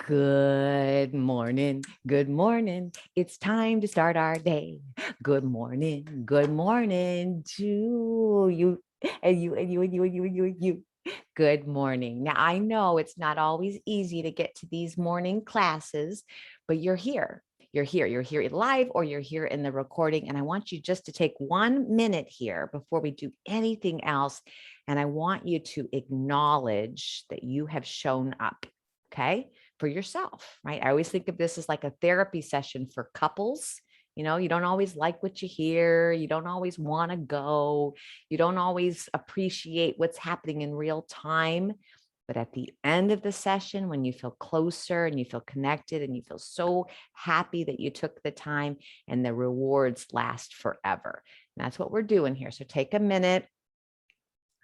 Good morning. Good morning. It's time to start our day. Good morning. Good morning to you and you and you and you and you and you and you. Good morning. Now, I know it's not always easy to get to these morning classes, but you're here. You're here. You're here live or you're here in the recording. And I want you just to take 1 minute here before we do anything else. And I want you to acknowledge that you have shown up. Okay. For yourself, right? I always think of this as like a therapy session for couples. You know, you don't always like what you hear. You don't always want to go. You don't always appreciate what's happening in real time. But at the end of the session, when you feel closer and you feel connected and you feel so happy that you took the time, and the rewards last forever. And that's what we're doing here. So take a minute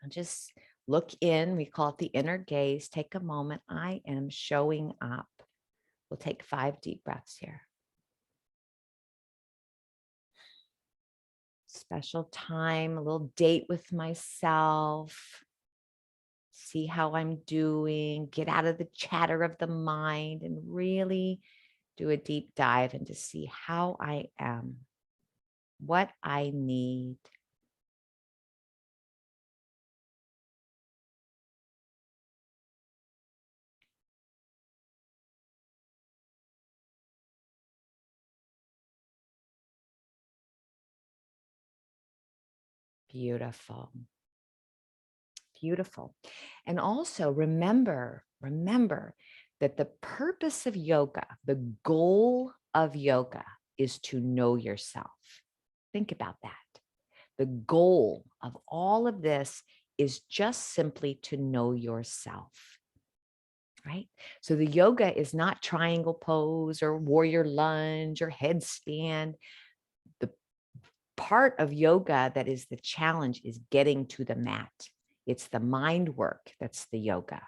and just look in. We call it the inner gaze. Take a moment. I am showing up. We'll take 5 deep breaths here. Special time, a little date with myself. See how I'm doing. Get out of the chatter of the mind and really do a deep dive and to see how I am, what I need. Beautiful. Beautiful. And also remember that the purpose of yoga, the goal of yoga is to know yourself. Think about that. The goal of all of this is just simply to know yourself, right? So the yoga is not triangle pose or warrior lunge or headstand. The part of yoga that is the challenge is getting to the mat. It's the mind work that's the yoga.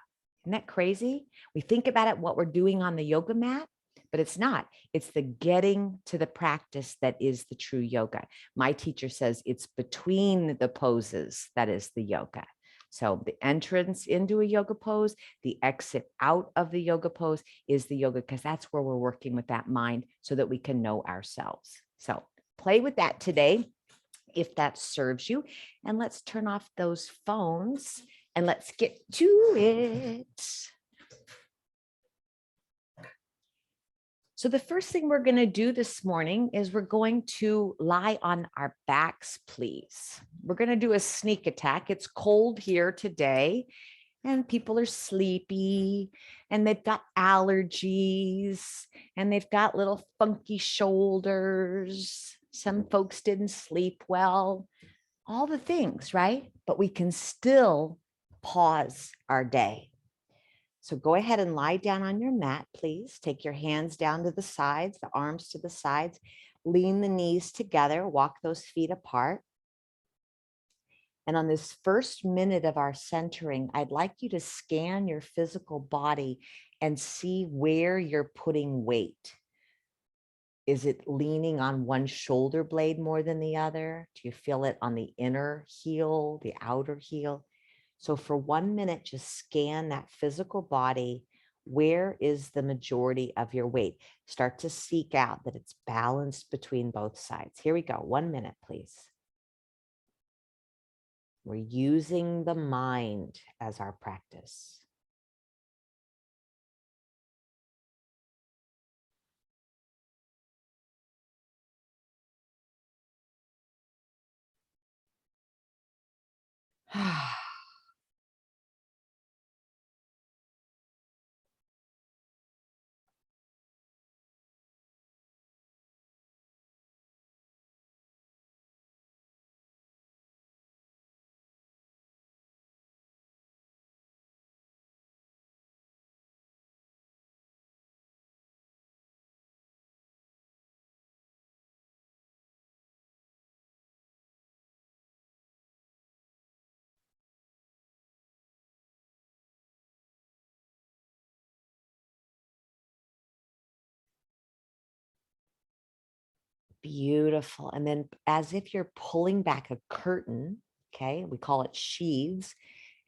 Isn't that crazy? We think about it, what we're doing on the yoga mat, but it's not. It's the getting to the practice that is the true yoga. My teacher says it's between the poses that is the yoga. So the entrance into a yoga pose, the exit out of the yoga pose is the yoga, because that's where we're working with that mind so that we can know ourselves. So play with that today, if that serves you. And let's turn off those phones and let's get to it. So the first thing we're going to do this morning is we're going to lie on our backs, please. We're going to do a sneak attack. It's cold here today and people are sleepy and they've got allergies and they've got little funky shoulders. Some folks didn't sleep well, all the things, right? But we can still pause our day. So go ahead and lie down on your mat, please. Take your hands down to the sides, the arms to the sides, lean the knees together, walk those feet apart. And on this first minute of our centering, I'd like you to scan your physical body and see where you're putting weight. Is it leaning on one shoulder blade more than the other? Do you feel it on the inner heel, the outer heel? So for 1 minute, just scan that physical body. Where is the majority of your weight? Start to seek out that it's balanced between both sides. Here we go. 1 minute, please. We're using the mind as our practice. Beautiful. And then as if you're pulling back a curtain, okay, we call it sheaths.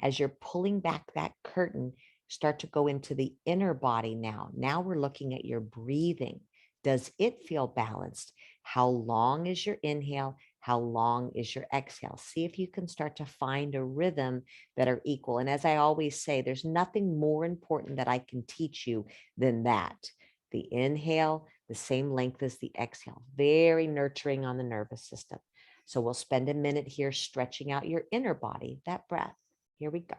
As you're pulling back that curtain, Start to go into the inner body now. Now we're looking at your breathing. Does it feel balanced? How long is your inhale? How long is your exhale? See if you can start to find a rhythm that are equal. And as I always say, there's nothing more important that I can teach you than that. The inhale, the same length as the exhale, very nurturing on the nervous system. So we'll spend a minute here stretching out your inner body, that breath. Here we go.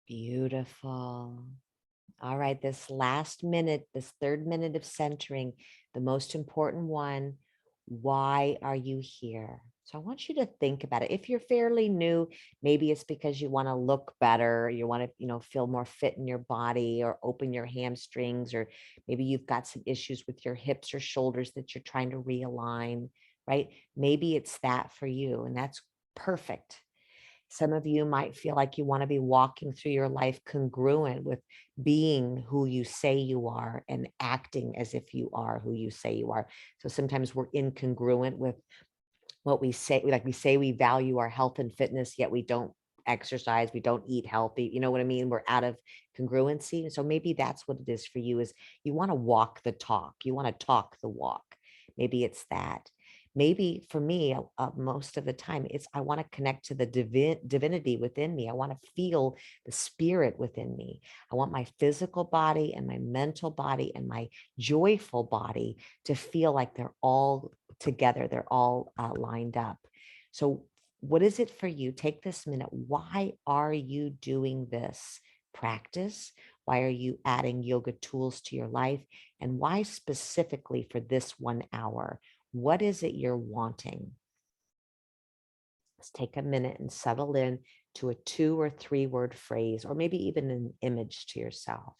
Beautiful. All right, this last minute, this third minute of centering, the most important one, why are you here? So I want you to think about it. If you're fairly new, maybe it's because you want to look better, you want to, feel more fit in your body or open your hamstrings, or maybe you've got some issues with your hips or shoulders that you're trying to realign, right? Maybe it's that for you, and that's perfect. Some of you might feel like you want to be walking through your life congruent with being who you say you are and acting as if you are who you say you are. So sometimes we're incongruent with what we say. Like we say we value our health and fitness, yet we don't exercise, we don't eat healthy. You know what I mean? We're out of congruency. So maybe that's what it is for you, is you want to walk the talk. You want to talk the walk. Maybe it's that. Maybe for me, most of the time, it's I want to connect to the divinity within me. I want to feel the spirit within me. I want my physical body and my mental body and my joyful body to feel like they're all together. They're all lined up. So what is it for you? Take this minute. Why are you doing this practice? Why are you adding yoga tools to your life? And why specifically for this 1 hour? What is it you're wanting? Let's take a minute and settle in to a 2 or 3 word phrase, or maybe even an image to yourself.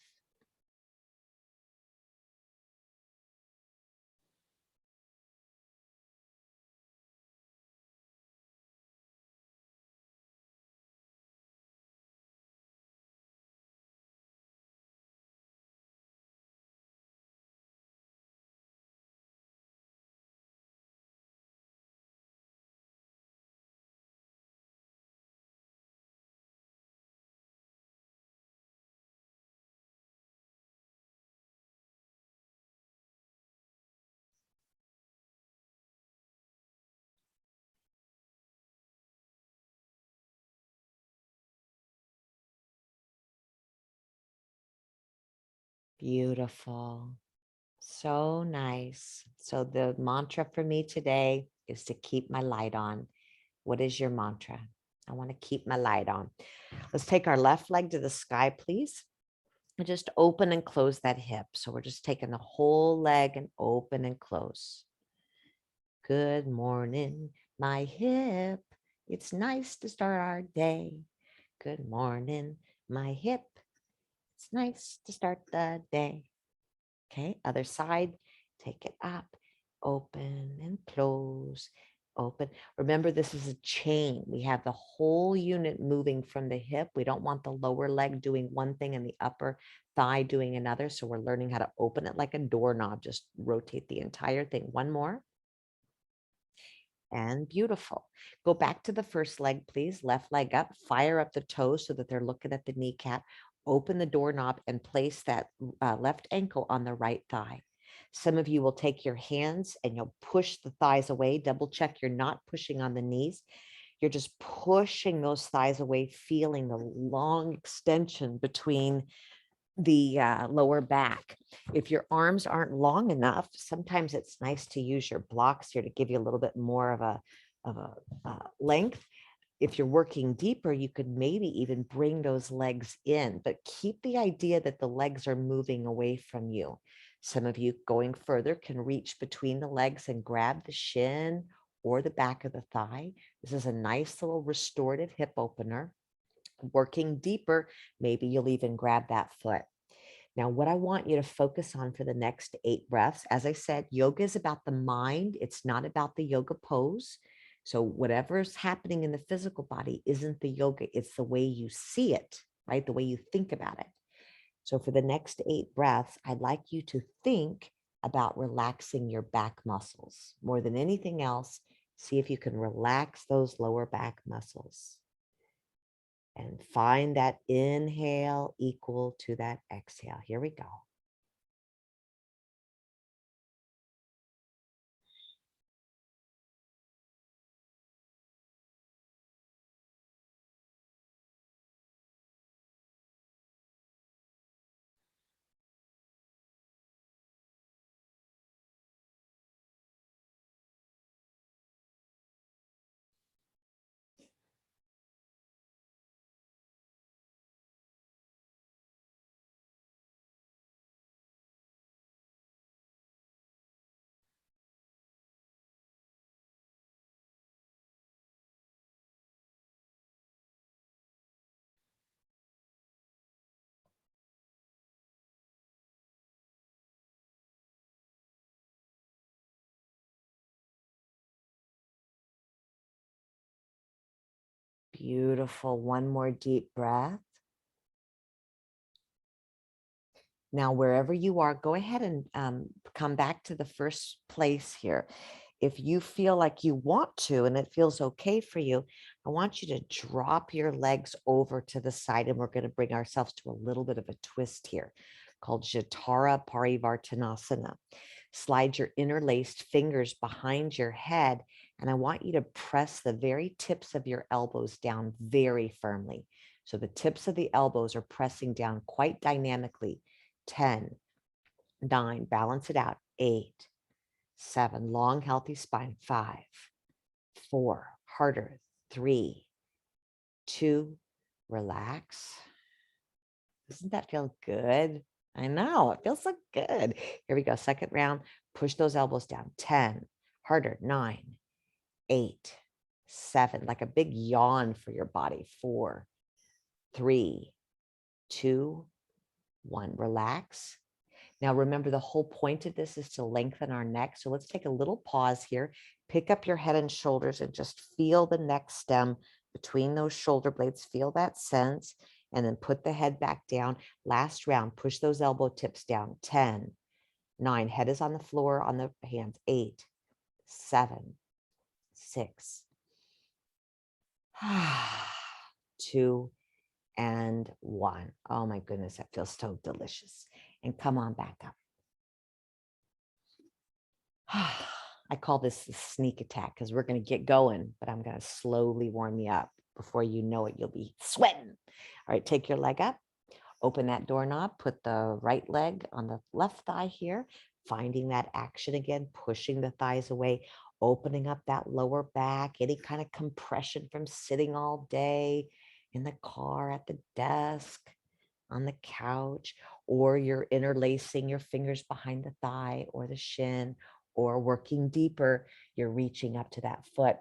Beautiful. So nice. So the mantra for me today is to keep my light on. What is your mantra? I want to keep my light on. Let's take our left leg to the sky, please. And just open and close that hip. So we're just taking the whole leg and open and close. Good morning, my hip. It's nice to start our day. Good morning, my hip. It's nice to start the day. Okay, other side, take it up, open and close, open. Remember, this is a chain. We have the whole unit moving from the hip. We don't want the lower leg doing one thing and the upper thigh doing another. So we're learning how to open it like a doorknob. Just rotate the entire thing. One more. And beautiful. Go back to the first leg, please. Left leg up, fire up the toes so that they're looking at the kneecap. Open the doorknob and place that left ankle on the right thigh. Some of you will take your hands and you'll push the thighs away. Double check you're not pushing on the knees. You're just pushing those thighs away, feeling the long extension between the lower back. If your arms aren't long enough, sometimes it's nice to use your blocks here to give you a little bit more of a length. If you're working deeper, you could maybe even bring those legs in, but keep the idea that the legs are moving away from you. Some of you going further can reach between the legs and grab the shin or the back of the thigh. This is a nice little restorative hip opener. Working deeper, maybe you'll even grab that foot. Now, what I want you to focus on for the next 8 breaths, as I said, yoga is about the mind. It's not about the yoga pose. So whatever's happening in the physical body isn't the yoga. It's the way you see it, right? The way you think about it. So for the next 8 breaths, I'd like you to think about relaxing your back muscles. More than anything else, see if you can relax those lower back muscles. And find that inhale equal to that exhale. Here we go. Beautiful. One more deep breath. Now, wherever you are, go ahead and come back to the first place here. If you feel like you want to, and it feels okay for you, I want you to drop your legs over to the side, and we're going to bring ourselves to a little bit of a twist here called Jatara Parivartanasana. Slide your interlaced fingers behind your head, and I want you to press the very tips of your elbows down very firmly. So the tips of the elbows are pressing down quite dynamically. 10, 9, balance it out. 8, 7, long, healthy spine. 5, 4, harder. 3, 2, relax. Doesn't that feel good? I know, it feels so good. Here we go. Second round. Push those elbows down. 10, harder. 9, 8, 7, like a big yawn for your body. 4, 3, 2, 1. Relax. Now, remember, the whole point of this is to lengthen our neck. So let's take a little pause here. Pick up your head and shoulders and just feel the neck stem between those shoulder blades. Feel that sense. And then put the head back down. Last round, push those elbow tips down. 10, 9, head is on the floor, on the hands. 8, 7, 6, 2, and 1. Oh my goodness, that feels so delicious. And come on back up. I call this the sneak attack because we're going to get going, but I'm going to slowly warm you up. Before you know it, you'll be sweating. All right, take your leg up, open that doorknob, put the right leg on the left thigh here, finding that action again, pushing the thighs away, opening up that lower back, any kind of compression from sitting all day in the car, at the desk, on the couch, or you're interlacing your fingers behind the thigh or the shin, or working deeper, you're reaching up to that foot.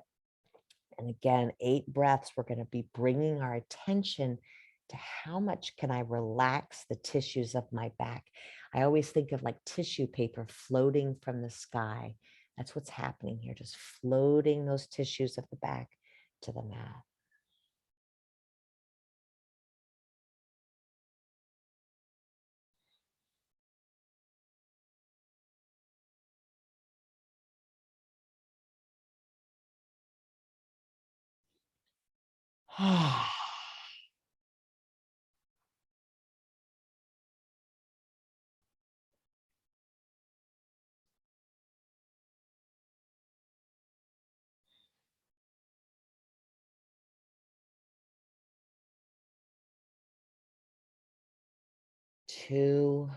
And again, 8 breaths, we're going to be bringing our attention to how much can I relax the tissues of my back. I always think of like tissue paper floating from the sky. That's what's happening here, just floating those tissues of the back to the mat. 2.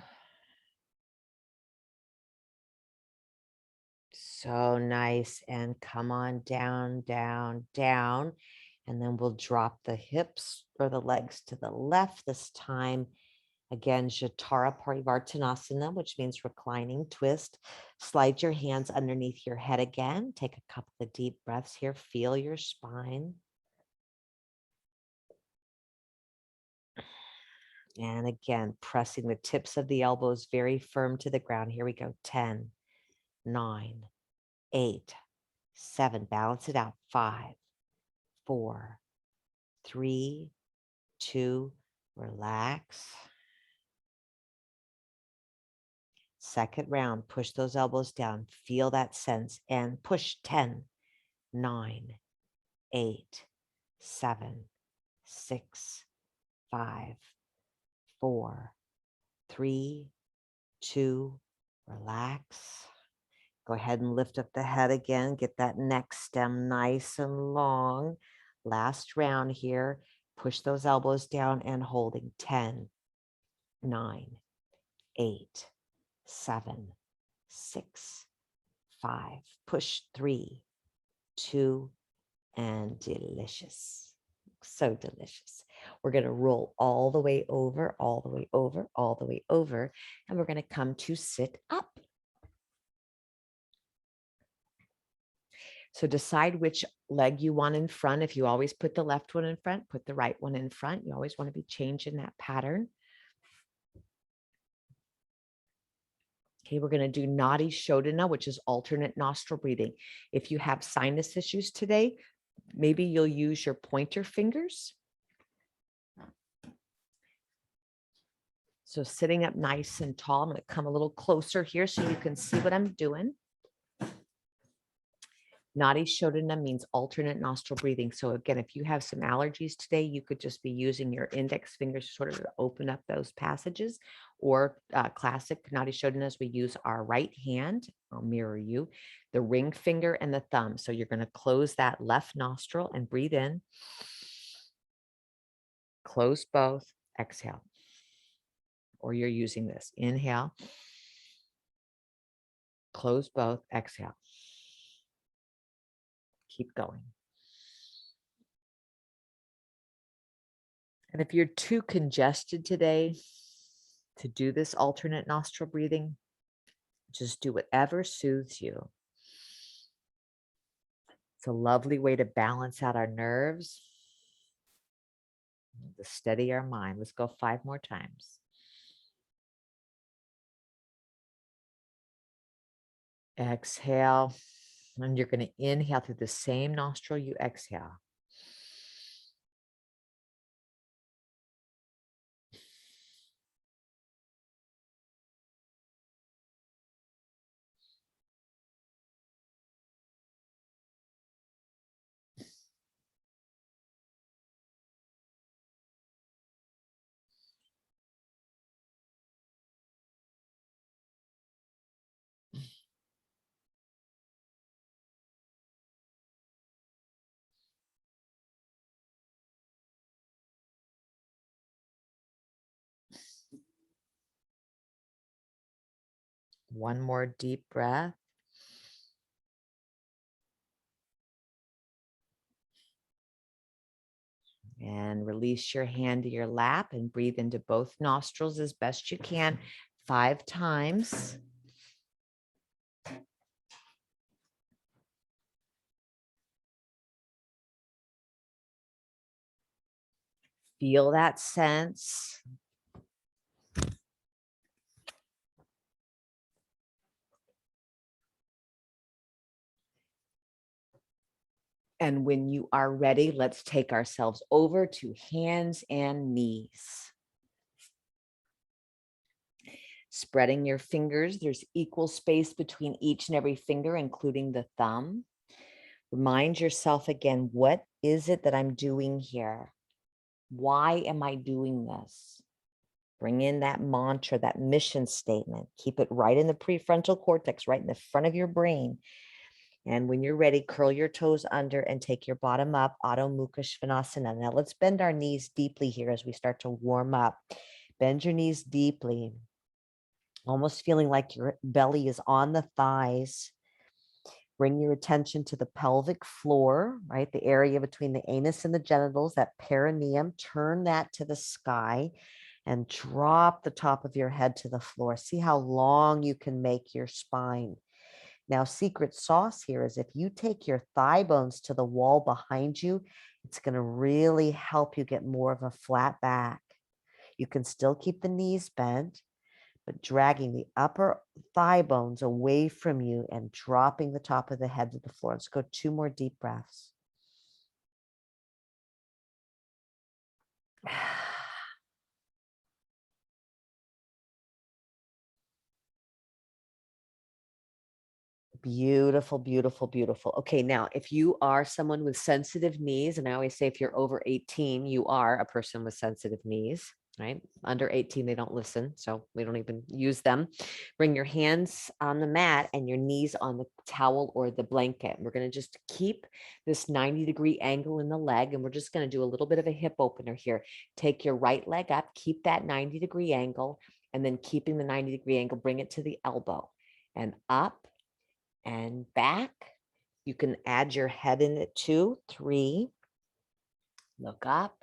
So nice. And come on down, down, down. And then we'll drop the hips or the legs to the left this time. Again, Jatara Parivartanasana, which means reclining twist. Slide your hands underneath your head again. Take a couple of deep breaths here. Feel your spine. And again, pressing the tips of the elbows very firm to the ground. Here we go. 10, 9, 8, 7. Balance it out. 5, 4, 3, 2. Relax. Second round. Push those elbows down. Feel that sense and push. 10, 9, 8, 7, 6, 5, 4, 3, 2. Relax. Go ahead and lift up the head again. Get that neck stem nice and long. Last round here. Push those elbows down and holding. 10, 9, 8, 7, 6, 5. Push. 3, 2, and delicious. So delicious. We're going to roll all the way over, all the way over, all the way over, and we're going to come to sit up. So decide which leg you want in front. If you always put the left one in front, put the right one in front. You always want to be changing that pattern. Okay, we're going to do Nadi Shodhana, which is alternate nostril breathing. If you have sinus issues today, maybe you'll use your pointer fingers. So sitting up nice and tall, I'm going to come a little closer here so you can see what I'm doing. Nadi Shodhana means alternate nostril breathing. So again, if you have some allergies today, you could just be using your index fingers sort of to open up those passages. Or classic Nadi Shodhanas, we use our right hand. I'll mirror you, the ring finger and the thumb. So you're going to close that left nostril and breathe in. Close both, exhale. Or you're using this. Inhale. Close both, exhale. Keep going. And if you're too congested today to do this alternate nostril breathing, just do whatever soothes you. It's a lovely way to balance out our nerves, to steady our mind. Let's go 5 more times. Exhale. And you're going to inhale through the same nostril you exhale. One more deep breath. And release your hand to your lap and breathe into both nostrils as best you can 5 times. Feel that sense. And when you are ready, let's take ourselves over to hands and knees. Spreading your fingers, there's equal space between each and every finger, including the thumb. Remind yourself again, what is it that I'm doing here? Why am I doing this? Bring in that mantra, that mission statement. Keep it right in the prefrontal cortex, right in the front of your brain. And when you're ready, curl your toes under and take your bottom up, Adho Mukha Svanasana. Now let's bend our knees deeply here as we start to warm up. Bend your knees deeply, almost feeling like your belly is on the thighs. Bring your attention to the pelvic floor, right? The area between the anus and the genitals, that perineum. Turn that to the sky and drop the top of your head to the floor. See how long you can make your spine. Now, secret sauce here is if you take your thigh bones to the wall behind you, it's going to really help you get more of a flat back. You can still keep the knees bent, but dragging the upper thigh bones away from you and dropping the top of the head to the floor. Let's go 2 more deep breaths. Beautiful, beautiful, beautiful. Okay, now if you are someone with sensitive knees, and I always say if you're over 18, you are a person with sensitive knees, right? Under 18, they don't listen, so we don't even use them. Bring your hands on the mat and your knees on the towel or the blanket. We're going to just keep this 90-degree angle in the leg, and we're just going to do a little bit of a hip opener here. Take your right leg up, keep that 90-degree angle, and then keeping the 90-degree angle, bring it to the elbow and up and back. You can add your head in it 2, 3, look up,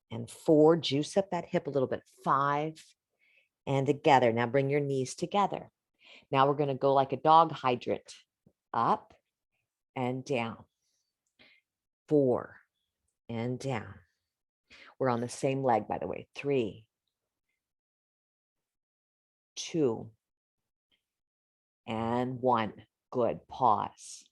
and 4, juice up that hip a little bit, 5, and together. Now bring your knees together. Now we're going to go like a dog hydrant, up and down, 4 and down. We're on the same leg, by the way, 3, 2, and 1. Good, pause.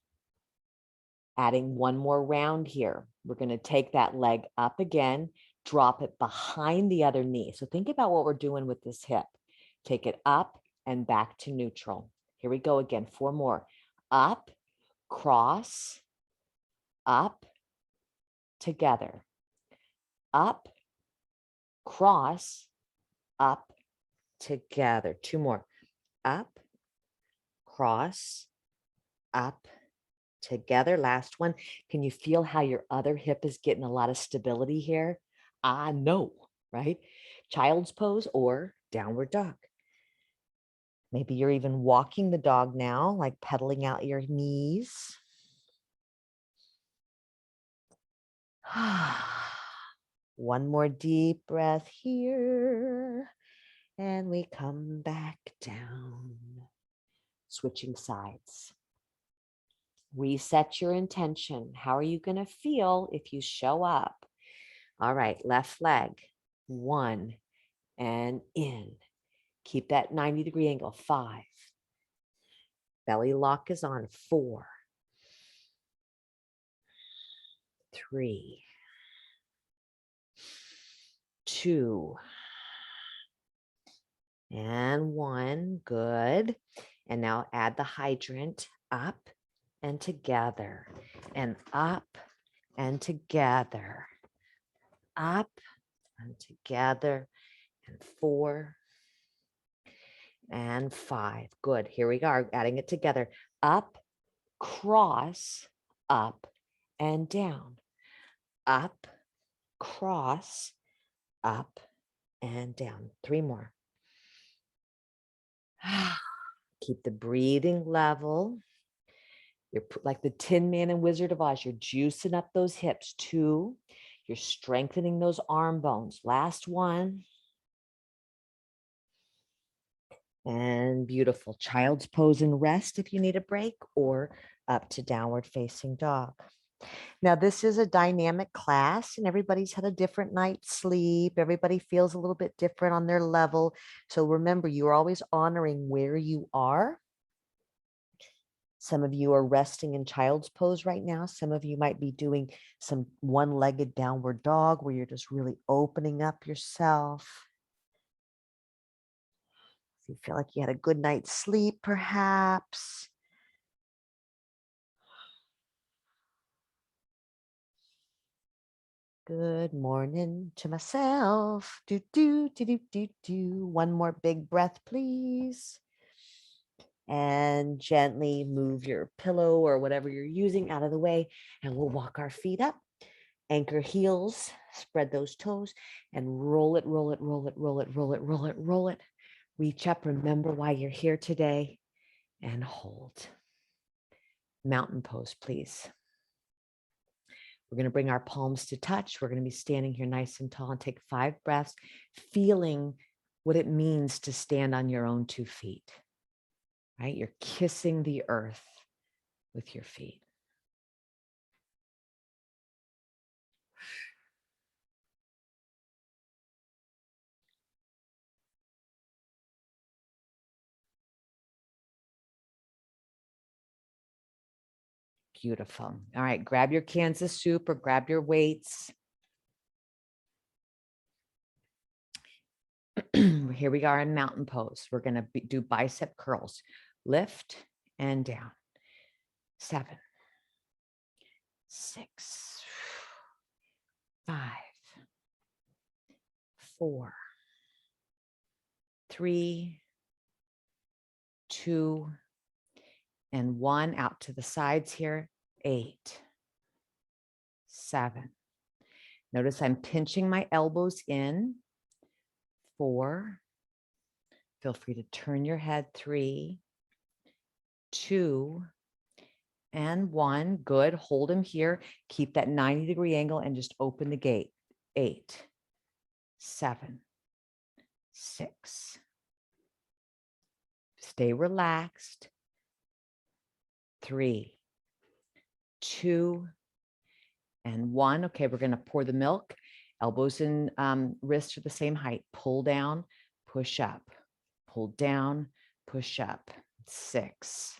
Adding 1 more round here. We're going to take that leg up again, drop it behind the other knee. So think about what we're doing with this hip. Take it up and back to neutral. Here we go again. 4 more. Up, cross, up, together. Up, cross, up, together. 2 more. Up, cross, up, together. Last one. Can you feel how your other hip is getting a lot of stability here? I know, right? Child's pose or downward dog. Maybe you're even walking the dog now, like pedaling out your knees. One more deep breath here. And we come back down. Switching sides. Reset your intention. How are you going to feel if you show up? All right, left leg, 1, and in. Keep that 90-degree angle, 5. Belly lock is on, 4, 3, 2, and 1. Good. And now add the hydrant, up and together, and up and together, up and together, and 4 and 5. Good. Here we go. Adding it together. Up, cross, up, and down. Up, cross, up, and down. 3 more. Keep the breathing level. You're like the Tin Man and Wizard of Oz. You're juicing up those hips. 2. You're strengthening those arm bones. Last one. And beautiful. Child's pose and rest if you need a break, or up to downward facing dog. Now, this is a dynamic class and everybody's had a different night's sleep. Everybody feels a little bit different on their level. So remember, you're always honoring where you are. Some of you are resting in child's pose right now. Some of you might be doing some one-legged downward dog where you're just really opening up yourself. If you feel like you had a good night's sleep, perhaps. Good morning to myself. Do, do, do, do, do, do. One more big breath, please. And gently move your pillow or whatever you're using out of the way. And we'll walk our feet up Anchor heels, spread those toes and roll it, roll it, roll it, roll it, roll it, roll it, roll it. Reach up, remember why you're here today, and hold. Mountain pose, please. We're going to bring our palms to touch. We're going to be standing here nice and tall and take 5 breaths, feeling what it means to stand on your own 2 feet, right? You're kissing the earth with your feet. Beautiful. All right, grab your cans of soup or grab your weights. Here we are in mountain pose. We're going to do bicep curls. Lift and down. 7, 6, 5, 4, 3, 2, and 1. Out to the sides here. 8, 7. Notice I'm pinching my elbows in. 4. Feel free to turn your head. 3, 2, and 1. Good. Hold them here. Keep that 90-degree angle and just open the gate. 8, 7, 6. Stay relaxed. 3, 2, and 1. Okay, we're going to pour the milk. Elbows and wrists are the same height. Pull down, push up. Pull down, push up. 6.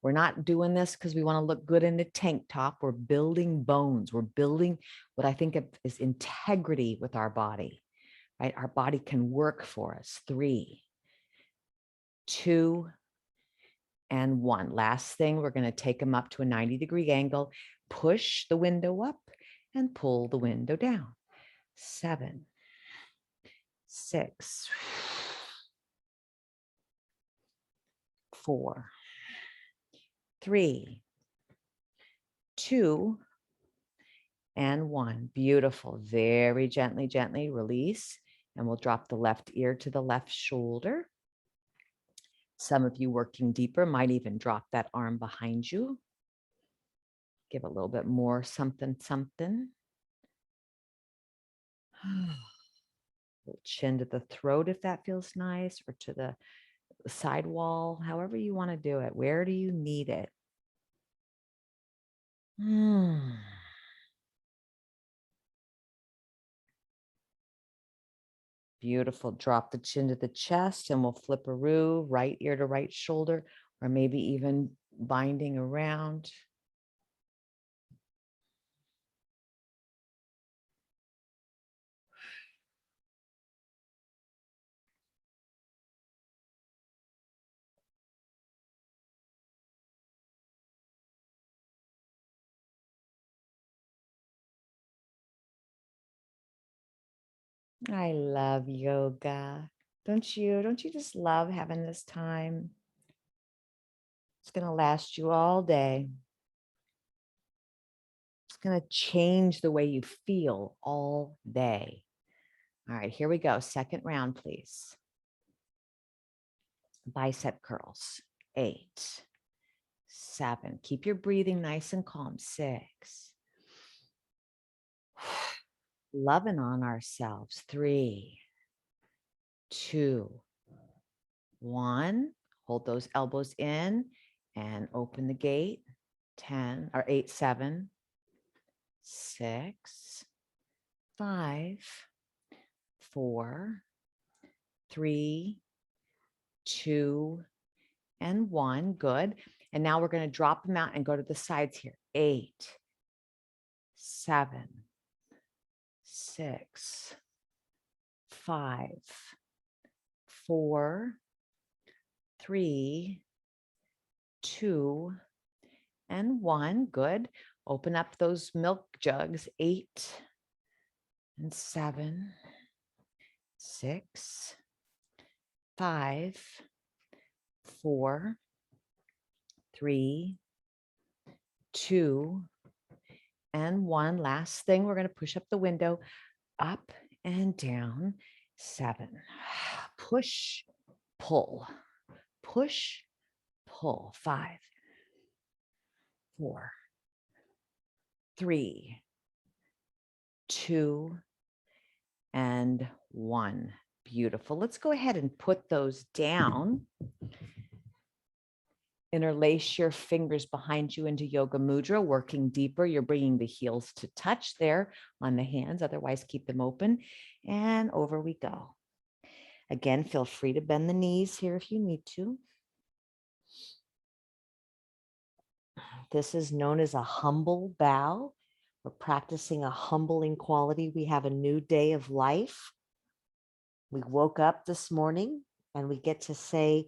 We're not doing this because we want to look good in a tank top. We're building bones. We're building what I think of is integrity with our body, right? Our body can work for us. 3, 2, and 1. Last thing, we're going to take them up to a 90-degree angle. Push the window up and pull the window down. 7, 6, 4, 3, 2, and 1. Beautiful. Very gently, gently release. And we'll drop the left ear to the left shoulder. Some of you working deeper might even drop that arm behind you. Give a little bit more something, something. Chin to the throat if that feels nice, or to the side wall, however you want to do it. Where do you need it? Beautiful. Drop the chin to the chest and we'll flip-a-roo, right ear to right shoulder, or maybe even binding around. I love yoga. Don't you? Don't you just love having this time? It's going to last you all day. It's going to change the way you feel all day. All right, here we go. Second round, please. Bicep curls. 8, 7. Keep your breathing nice and calm. 6. Loving on ourselves. 3, 2, 1. Hold those elbows in and open the gate. 10 or 8, 7, 6, 5, 4, 3, 2, and 1. Good. And now we're going to drop them out and go to the sides here. 8, 7, 6, 5, 4, 3, 2, and 1. Good. Open up those milk jugs. 8 and 7, 6, 5, 4, 3, 2, and 1. Last thing, we're going to push up the window, up and down. 7. Push, pull, push, pull. 5, 4, 3, 2, and 1. Beautiful. Let's go ahead and put those down. Interlace your fingers behind you into Yoga Mudra, working deeper. You're bringing the heels to touch there on the hands. Otherwise, keep them open. And over we go. Again, feel free to bend the knees here if you need to. This is known as a humble bow. We're practicing a humbling quality. We have a new day of life. We woke up this morning and we get to say,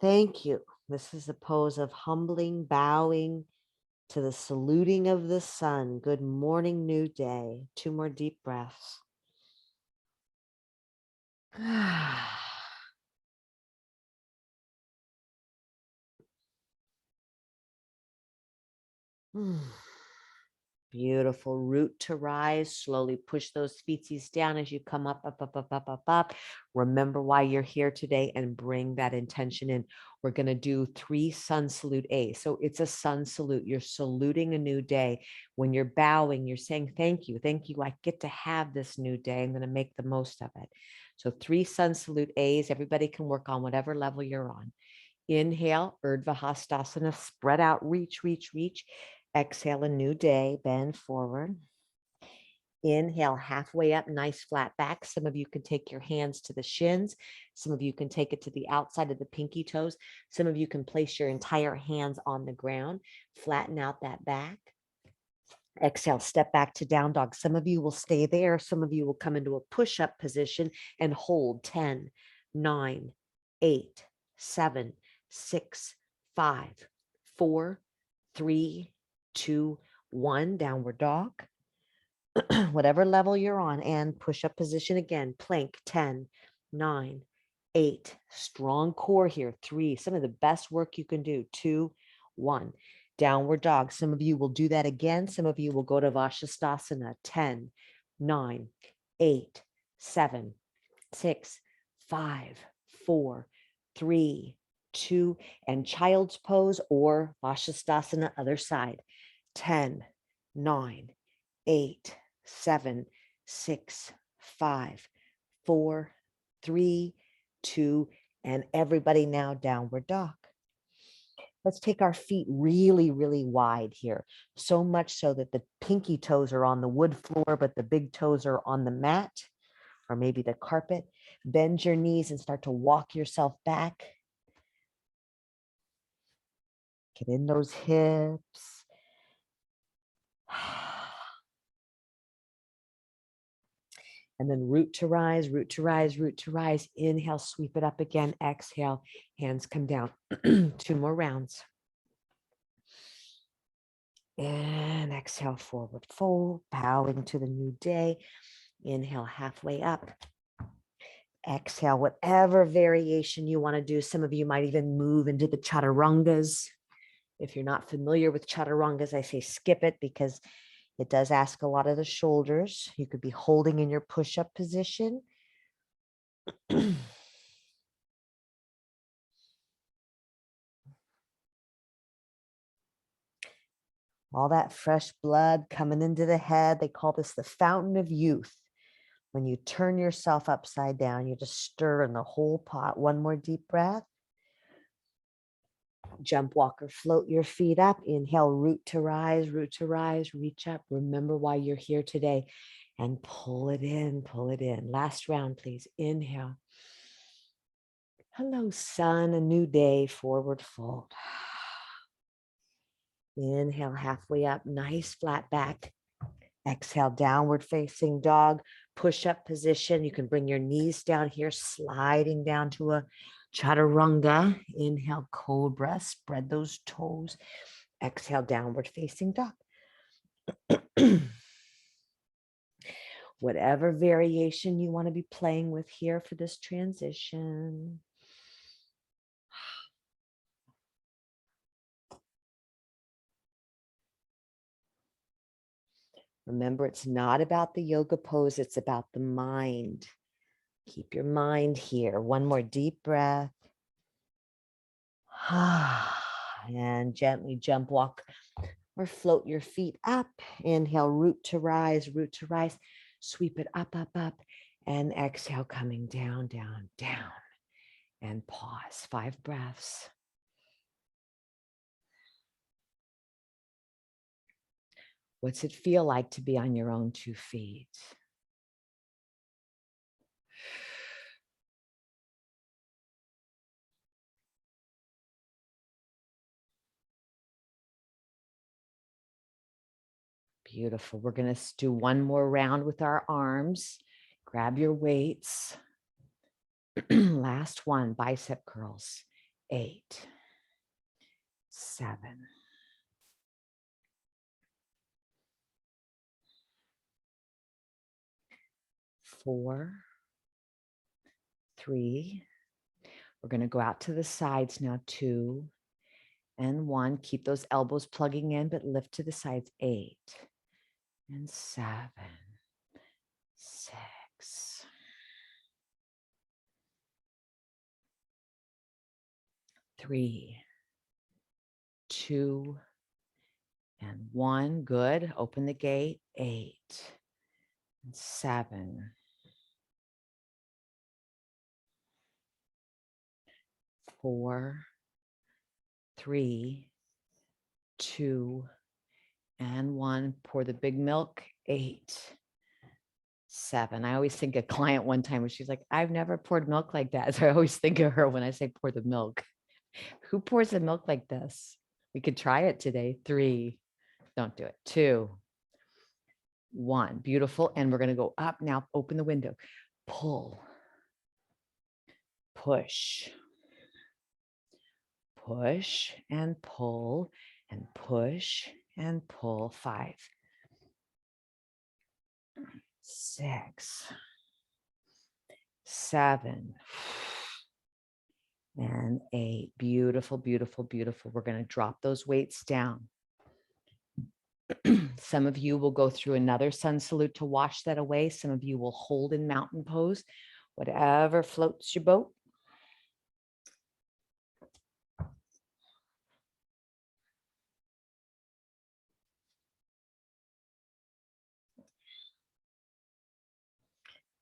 thank you. This is a pose of humbling, bowing to the saluting of the sun. Good morning, new day. 2 more deep breaths. Beautiful. Root to rise. Slowly push those feetsies down as you come up, up, up, up, up, up, up. Remember why you're here today and bring that intention in. We're going to do 3 sun salute A. So it's a sun salute. You're saluting a new day. When you're bowing, you're saying, thank you. Thank you. I get to have this new day. I'm going to make the most of it. So 3 sun salute A's. Everybody can work on whatever level you're on. Inhale, Urdhva Hastasana, spread out, reach, reach, reach. Exhale, a new day, bend forward. Inhale, halfway up, nice flat back. Some of you can take your hands to the shins. Some of you can take it to the outside of the pinky toes. Some of you can place your entire hands on the ground. Flatten out that back. Exhale, step back to down dog. Some of you will stay there. Some of you will come into a push-up position and hold 10, 9, 8, 7, 6, 5, 4, 3, 2, 1, downward dog. Whatever level you're on, and push up position again. Plank, 10, 9, 8. Strong core here. 3. Some of the best work you can do. 2, 1. Downward dog. Some of you will do that again. Some of you will go to Vashisthasana. 10, 9, 8, 7, 6, 5, 4, 3, 2, and child's pose or Vashisthasana, other side. 10, 9, 8, 7, 6, 5, 4, 3, 2, and everybody now downward dog. Let's take our feet really, really wide here. So much so that the pinky toes are on the wood floor, but the big toes are on the mat or maybe the carpet. Bend your knees and start to walk yourself back. Get in those hips. And then root to rise, root to rise, root to rise. Inhale, sweep it up again. Exhale, hands come down. 2 more rounds. And exhale, forward fold, bowing to the new day. Inhale, halfway up. Exhale, whatever variation you want to do. Some of you might even move into the chaturangas. If you're not familiar with chaturangas, I say skip it because it does ask a lot of the shoulders. You could be holding in your push-up position. All that fresh blood coming into the head. They call this the fountain of youth. When you turn yourself upside down, you just stir in the whole pot. 1 more deep breath. Jump, walk, or float your feet up. Inhale, root to rise, reach up. Remember why you're here today and pull it in, pull it in. Last round, please. Inhale. Hello, sun, a new day, forward fold. Inhale, halfway up, nice flat back. Exhale, downward facing dog, push up position. You can bring your knees down here, sliding down to a chaturanga. Inhale, cobra, spread those toes. Exhale, downward facing dog. Whatever variation you want to be playing with here for this transition. Remember, it's not about the yoga pose, it's about the mind. Keep your mind here. One more deep breath. And gently jump, walk, or float your feet up. Inhale, root to rise, root to rise. Sweep it up, up, up. And exhale, coming down, down, down. And pause. 5 breaths. What's it feel like to be on your own 2 feet? Beautiful. We're going to do one more round with our arms. Grab your weights. Last one, bicep curls. 8, 7, 4, 3. We're going to go out to the sides now. 2 and 1. Keep those elbows plugging in, but lift to the sides. 8 and 7, 6, 3, 2, and 1. Good. Open the gate. 8 and 7, 4, 3, 2, and 1. Pour the big milk. 8, 7. I always think a client one time, she's like, I've never poured milk like that. So I always think of her when I say pour the milk. Who pours the milk like this? We could try it today. 3, don't do it. 2, 1. Beautiful. And we're going to go up now. Open the window. Pull. Push. Push and pull and push and pull. 5, 6, 7, and 8. Beautiful, beautiful, beautiful. We're going to drop those weights down. Some of you will go through another sun salute to wash that away. Some of you will hold in mountain pose, whatever floats your boat.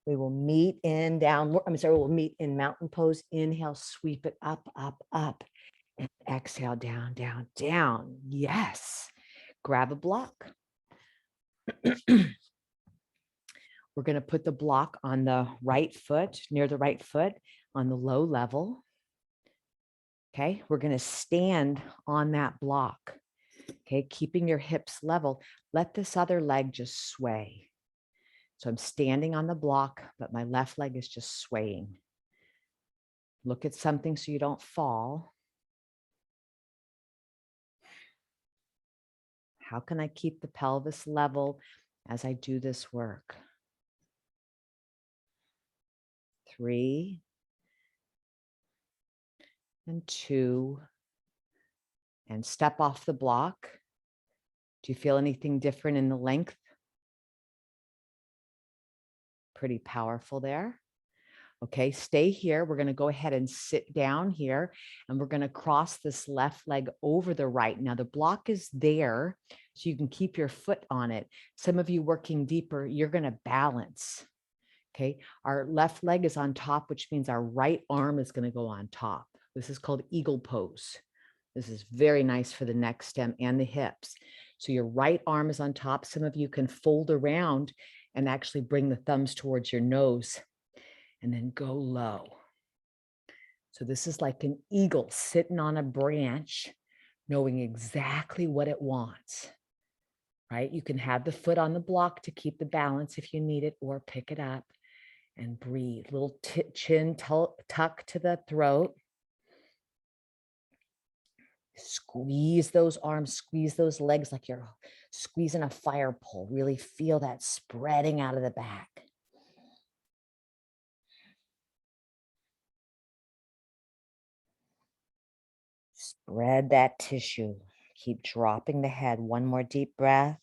We will meet in we'll meet in mountain pose. Inhale, sweep it up, up, up. And exhale, down, down, down. Yes. Grab a block. We're going to put the block on the right foot, near the right foot, on the low level. Okay. We're going to stand on that block. Okay. Keeping your hips level. Let this other leg just sway. So I'm standing on the block, but my left leg is just swaying. Look at something so you don't fall. How can I keep the pelvis level as I do this work? 3 and 2, and step off the block. Do you feel anything different in the length? Pretty powerful there. Okay, stay here. We're going to go ahead and sit down here, and we're going to cross this left leg over the right. Now the block is there, so you can keep your foot on it. Some of you working deeper, you're going to balance. Okay, our left leg is on top, which means our right arm is going to go on top. This is called eagle pose. This is very nice for the neck stem and the hips. So your right arm is on top. Some of you can fold around and actually bring the thumbs towards your nose and then go low. So this is like an eagle sitting on a branch, knowing exactly what it wants, right? You can have the foot on the block to keep the balance if you need it, or pick it up and breathe. Little chin tuck to the throat. Squeeze those arms, squeeze those legs like you're squeezing a fire pole. Really feel that spreading out of the back. Spread that tissue. Keep dropping the head. One more deep breath.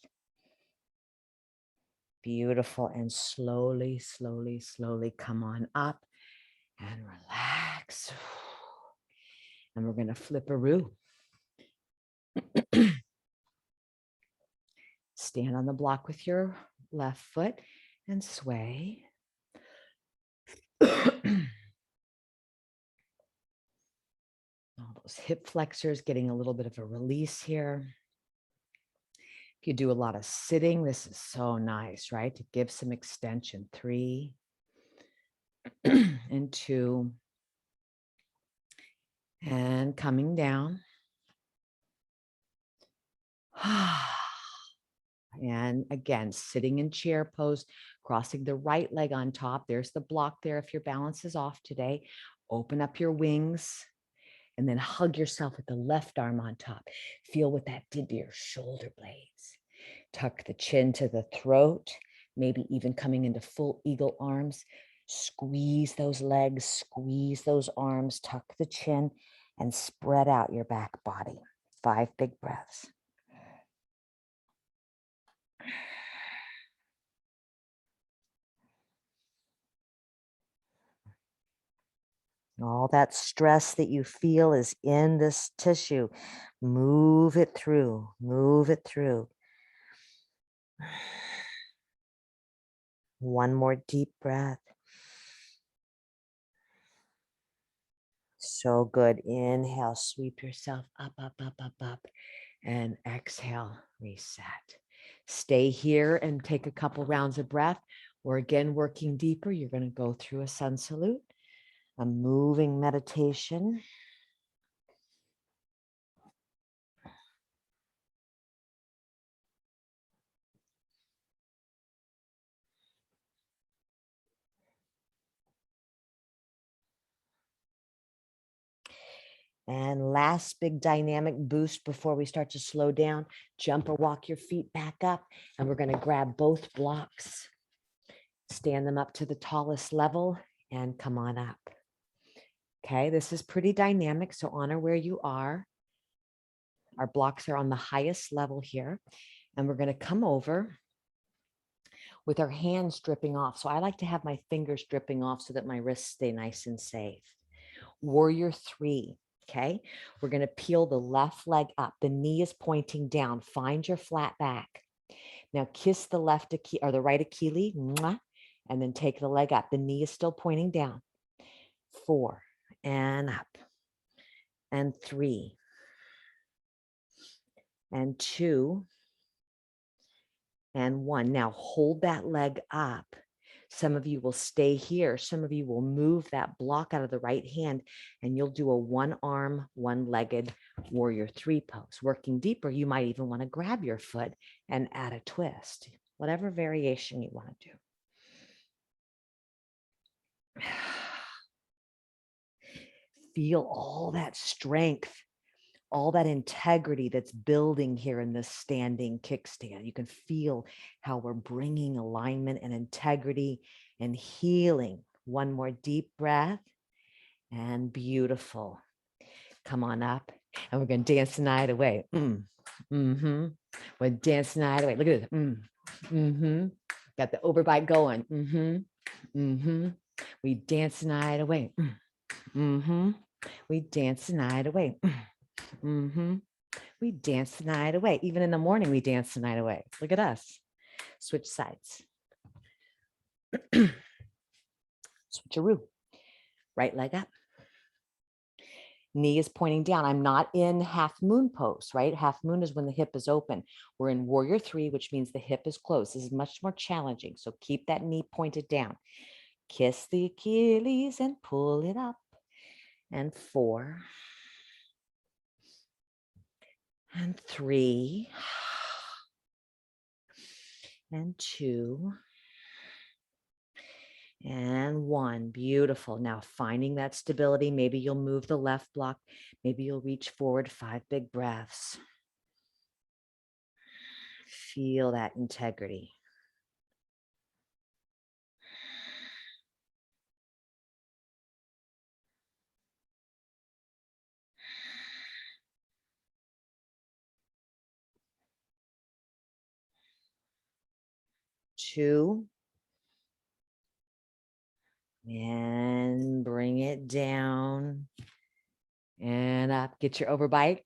Beautiful. And slowly, slowly, slowly come on up and relax. And we're going to flip-a-roo. Stand on the block with your left foot and sway. All those hip flexors getting a little bit of a release here. If you do a lot of sitting, this is so nice, right? To give some extension. 3 and 2. And coming down. And again, sitting in chair pose, crossing the right leg on top. There's the block there if your balance is off today. Open up your wings and then hug yourself with the left arm on top. Feel what that did to your shoulder blades. Tuck the chin to the throat, maybe even coming into full eagle arms. Squeeze those legs, squeeze those arms, tuck the chin, and spread out your back body. 5 big breaths. All that stress that you feel is in this tissue. Move it through, move it through. One more deep breath. So good. Inhale, sweep yourself up, up, up, up, up. And exhale, reset. Stay here and take a couple rounds of breath. Or again, working deeper, you're going to go through a sun salute, a moving meditation. And last big dynamic boost before we start to slow down, jump or walk your feet back up. And we're going to grab both blocks, stand them up to the tallest level and come on up. Okay, this is pretty dynamic, so honor where you are. Our blocks are on the highest level here. And we're going to come over with our hands dripping off. So I like to have my fingers dripping off so that my wrists stay nice and safe. Warrior 3. Okay, we're going to peel the left leg up. The knee is pointing down. Find your flat back. Now kiss the left or the right Achilles, and then take the leg up. The knee is still pointing down. 4 and up. And 3 and 2 and 1. Now hold that leg up. Some of you will stay here. Some of you will move that block out of the right hand and you'll do a 1-arm, 1-legged warrior 3 pose. Working deeper, you might even want to grab your foot and add a twist, whatever variation you want to do. Feel all that strength, all that integrity that's building here in this standing kickstand. You can feel how we're bringing alignment and integrity and healing. One more deep breath and beautiful. Come on up and we're going to dance the night away. We're dancing the night away. Look at this. Got the overbite going. We dance the night away. We dance the night away. We dance the night away. Even in the morning, we dance the night away. Look at us. Switch sides. Switcheroo. Right leg up. Knee is pointing down. I'm not in half moon pose, right? Half moon is when the hip is open. We're in warrior 3, which means the hip is closed. This is much more challenging. So keep that knee pointed down. Kiss the Achilles and pull it up. And 4 and 3 and 2 and 1. Beautiful. Now finding that stability, maybe you'll move the left block. Maybe you'll reach forward. 5 big breaths. Feel that integrity. 2. And bring it down and up. Get your overbite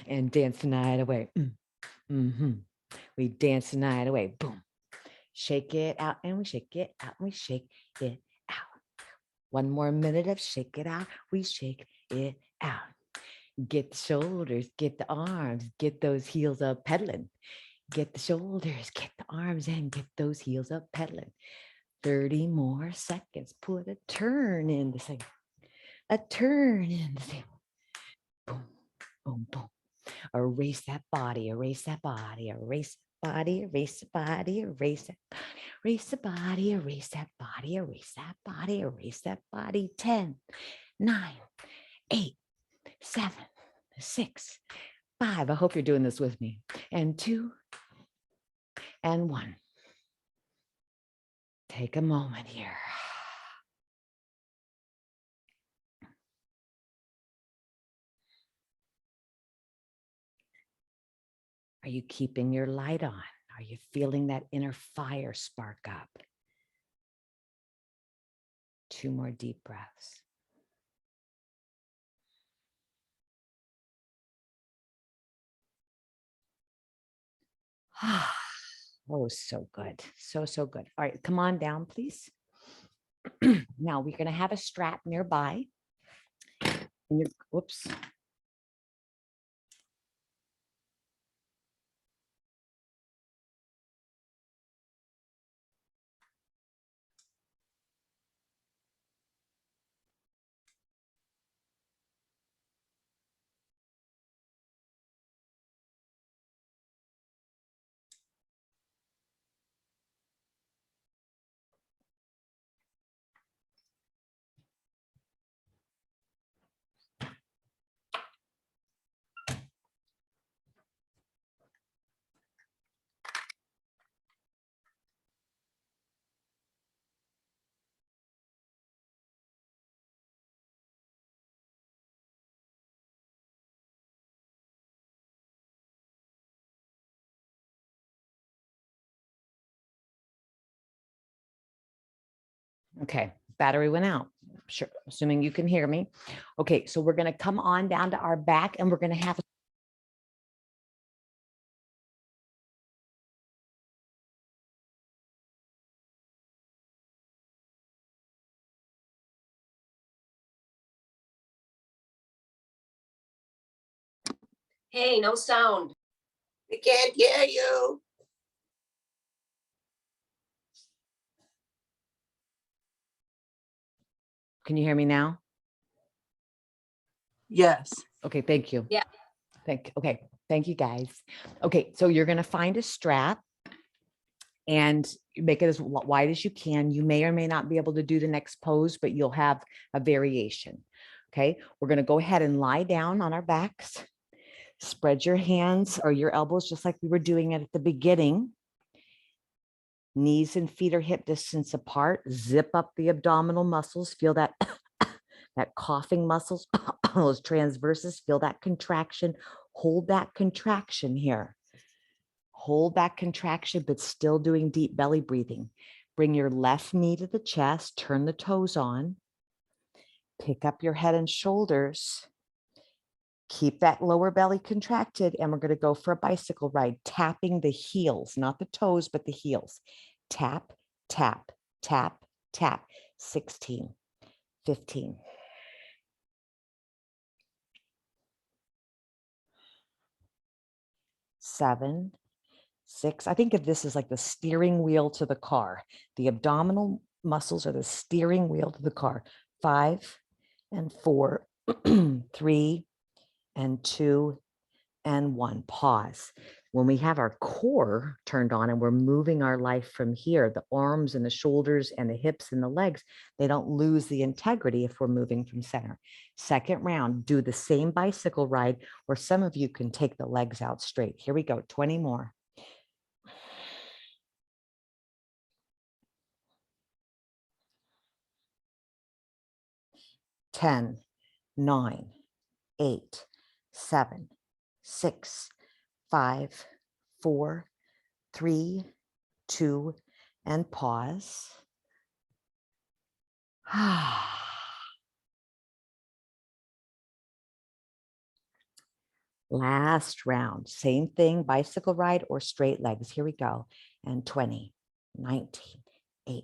and dance the night away. We dance the night away. Boom. Shake it out and we shake it out and we shake it out. One more minute of shake it out. We shake it out. Get the shoulders, get the arms, get those heels up pedaling. Get the shoulders, get the arms, and get those heels up pedaling. 30 more seconds. Put a turn in the thing. A turn in the thing. Boom, boom, boom. Erase that body, erase that body, erase body, erase the body, erase that body, erase the body, erase that body, erase that body, erase that body. 10, 9, 8, 7, 6, 5. I hope you're doing this with me. And 2, and 1. Take a moment here. Are you keeping your light on? Are you feeling that inner fire spark up? 2 more deep breaths. Oh, so good. So, so good. All right, come on down, please. Now we're going to have a strap nearby. And you're, whoops. Okay, battery went out. Sure, assuming you can hear me. Okay, so we're going to come on down to our back and we're going to have Hey, no sound. I can't hear you. Can you hear me now? Yes. Okay, thank you. Yeah. Okay, thank you guys. Okay, so you're going to find a strap and make it as wide as you can. You may or may not be able to do the next pose, but you'll have a variation. Okay, we're going to go ahead and lie down on our backs. Spread your hands or your elbows just like we were doing it at the beginning. Knees and feet are hip distance apart. Zip up the abdominal muscles. Feel that that coughing muscles, those transverses. Feel that contraction. Hold that contraction here. Hold that contraction, but still doing deep belly breathing. Bring your left knee to the chest. Turn the toes on. Pick up your head and shoulders. Keep that lower belly contracted, and we're going to go for a bicycle ride, tapping the heels, not the toes, but the heels. Tap, tap, tap, tap. 16, 15. 7, 6. I think of this as like the steering wheel to the car. The abdominal muscles are the steering wheel to the car. 5 and 4, 3 and 2 and 1. Pause. When we have our core turned on and we're moving our life from here, the arms and the shoulders and the hips and the legs, they don't lose the integrity if we're moving from center. Second round, do the same bicycle ride, or some of you can take the legs out straight. Here we go, 20 more. 10, 9, 8, 7, 6, 5, 4, 3, 2, and pause. Last round, same thing, bicycle ride or straight legs. Here we go. And 20, 19, 18,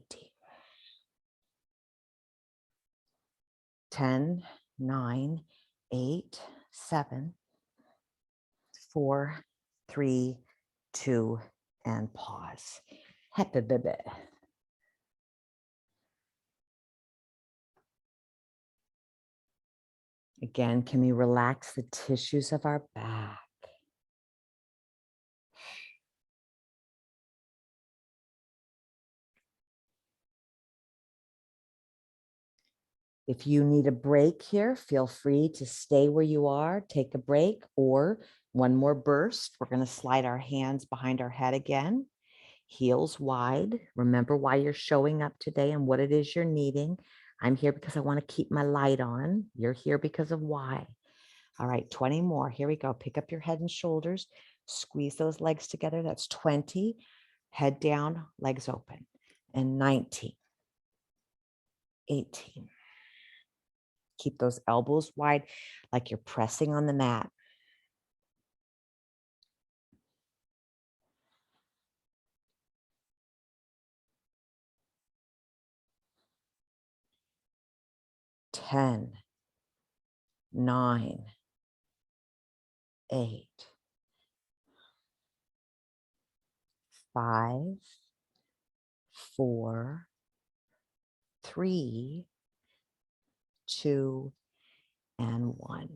10, 9, 8, 7, 4, 3, 2, and pause. Happy baby. Again, can we relax the tissues of our back? If you need a break here, feel free to stay where you are, take a break, or one more burst. We're going to slide our hands behind our head again, heels wide. Remember why you're showing up today and what it is you're needing. I'm here because I want to keep my light on. You're here because of why. All right, 20 more. Here we go. Pick up your head and shoulders. Squeeze those legs together. That's 20. Head down, legs open. And 19, 18. Keep those elbows wide like you're pressing on the mat. 10, 9, 8, 5, 4, 3, 2, and 1.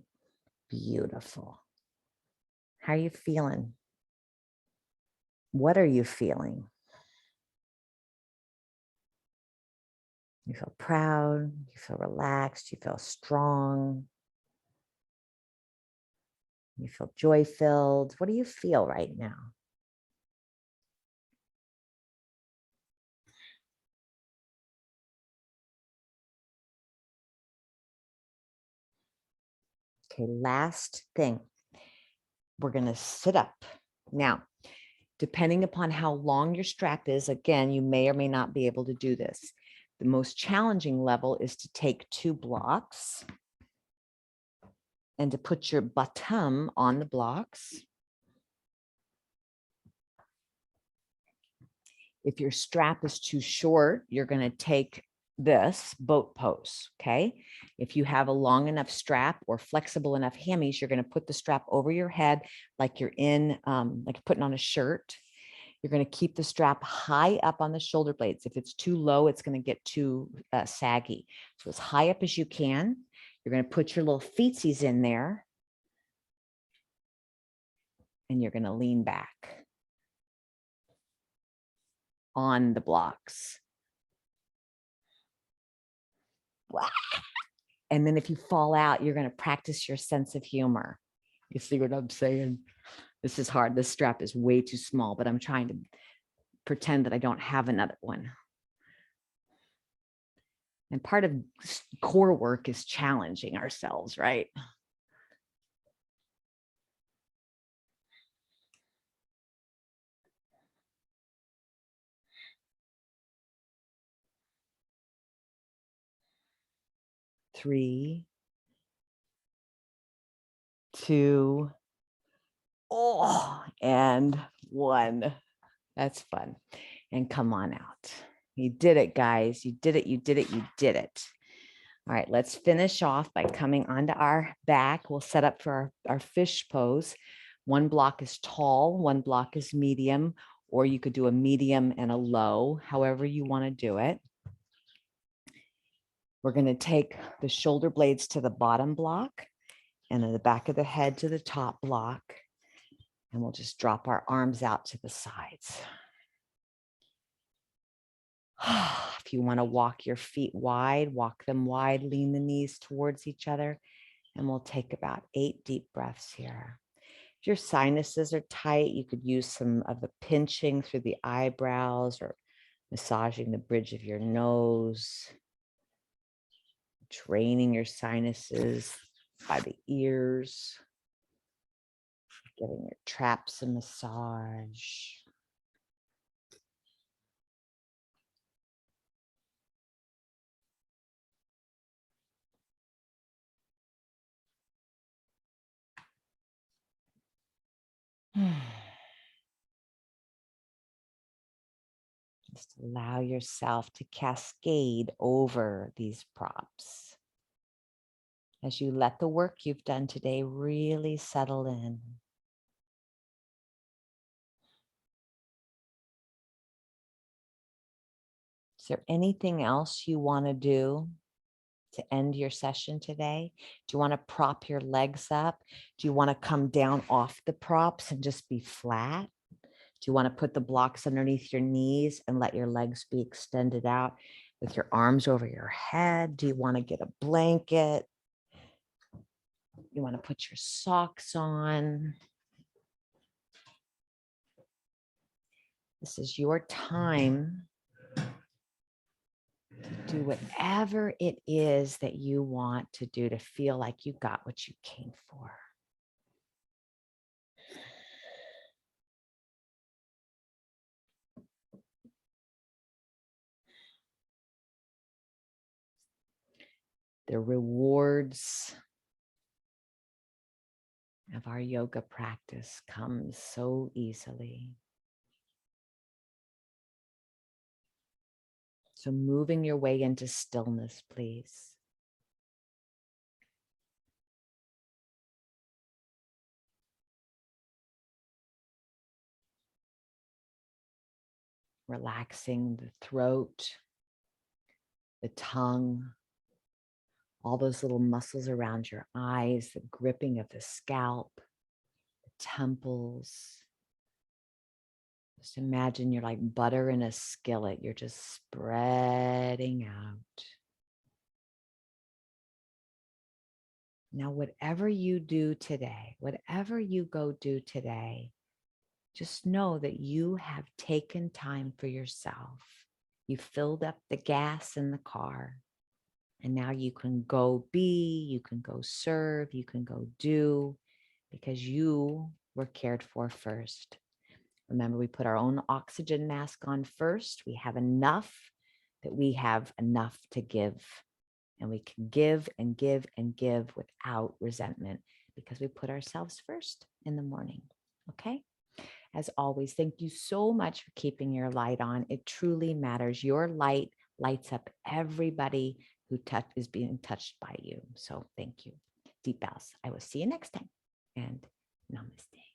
Beautiful. How are you feeling? What are you feeling? You feel proud, you feel relaxed, you feel strong, you feel joy-filled. What do you feel right now? Okay, last thing. We're going to sit up. Now, depending upon how long your strap is, again, you may or may not be able to do this. The most challenging level is to take 2 blocks and to put your bottom on the blocks. If your strap is too short, you're going to take this boat pose, okay? If you have a long enough strap or flexible enough hammies, you're going to put the strap over your head like you're in, like putting on a shirt. You're going to keep the strap high up on the shoulder blades. If it's too low, it's going to get too saggy. So as high up as you can. You're going to put your little feetsies in there. And you're going to lean back on the blocks. Wow. And then if you fall out, you're going to practice your sense of humor. You see what I'm saying? This is hard. This strap is way too small, but I'm trying to pretend that I don't have another one. And part of core work is challenging ourselves, right? Three, 2, and 1. That's fun. And come on out. You did it, guys. You did it. You did it. You did it. All right, let's finish off by coming onto our back. We'll set up for our fish pose. 1 block is tall, 1 block is medium, or you could do a medium and a low, however you want to do it. We're going to take the shoulder blades to the bottom block and then the back of the head to the top block. And we'll just drop our arms out to the sides. If you want to walk your feet wide, walk them wide, lean the knees towards each other. And we'll take about 8 deep breaths here. If your sinuses are tight, you could use some of the pinching through the eyebrows or massaging the bridge of your nose, draining your sinuses by the ears, giving your traps a massage. Just allow yourself to cascade over these props as you let the work you've done today really settle in. Is there anything else you want to do to end your session today? Do you want to prop your legs up? Do you want to come down off the props and just be flat? Do you want to put the blocks underneath your knees and let your legs be extended out with your arms over your head? Do you want to get a blanket? You want to put your socks on? This is your time to do whatever it is that you want to do to feel like you got what you came for. The rewards of our yoga practice come so easily. So moving your way into stillness, please. Relaxing the throat, the tongue, all those little muscles around your eyes, the gripping of the scalp, the temples. Just imagine you're like butter in a skillet. You're just spreading out. Now, whatever you do today, whatever you go do today, just know that you have taken time for yourself. You filled up the gas in the car. And now you can go be, you can go serve, you can go do, because you were cared for first. Remember, we put our own oxygen mask on first. We have enough that we have enough to give. And we can give and give and give without resentment because we put ourselves first in the morning. Okay? As always, thank you so much for keeping your light on. It truly matters. Your light lights up everybody who is being touched by you. So thank you. Deep bows. I will see you next time. And namaste.